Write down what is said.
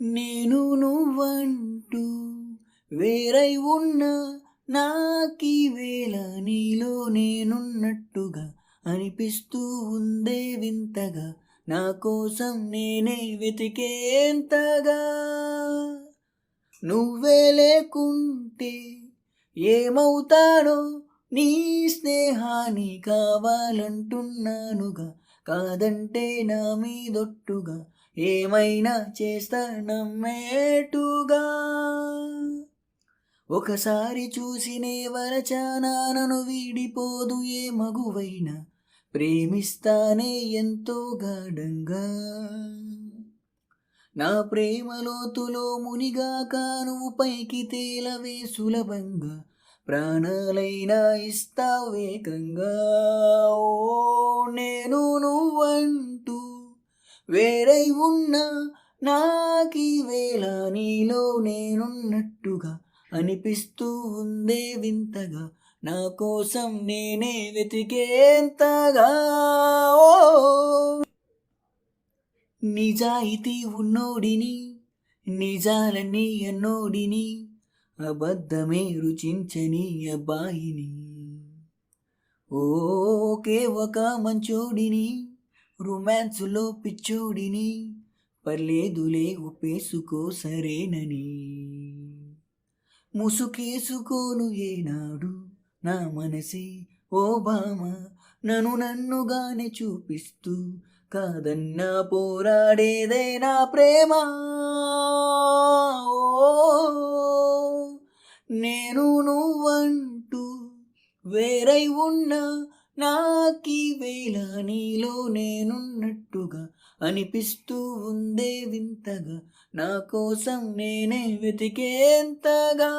నేను నువ్వంటూ వేరై ఉన్నా నాకీ వేళ నీలో నేనున్నట్టుగా అనిపిస్తూ ఉందే వింతగా నా కోసం నేనే వెతికేంతగా నువ్వే లేకుంటే ఏమవుతానో నీ స్నేహాన్ని కావాలంటున్నానుగా కాదంటే నా మీదొట్టుగా ఏమైనా చేస్తా నమ్మేటుగా ఒకసారి చూసినే వరచానా నన్ను వీడిపోదు ఏ మగువైనా ప్రేమిస్తానే ఎంతో గాఢంగా నా ప్రేమ లోతులో మునిగాక నువ్వు పైకి తేలవే సులభంగా ప్రాణాలైనా ఇస్తావు వేగంగా ఓ నేను నువ్వంటూ వేరై ఉన్నా నాకీ వేళ నీలో నేనున్నట్టుగా అనిపిస్తూ ఉందే వింతగా నా కోసం నేనే వెతికేంతగా ఓ నిజాయితీ ఉన్నోడిని నిజాలన్నీ అన్నోడిని అబద్ధమే రుచించని అబ్బాయిని ఓకే ఒక మంచోడిని రొమాన్స్లో పిచ్చోడిని పర్లేదులే ఒప్పేసుకో సరేనని ముసుకేసుకోను ఏనాడు నా మనసే ఓ భామ నన్నుగానే చూపిస్తూ కాదన్నా పోరాడేదే నా ప్రేమ ఓ నేను నువ్వంటూ వేరై ఉన్నా నాకీ వేళ నీలో నేనున్నట్టుగా అనిపిస్తూ ఉందే వింతగా నా కోసం నేనే వెతికేంతగా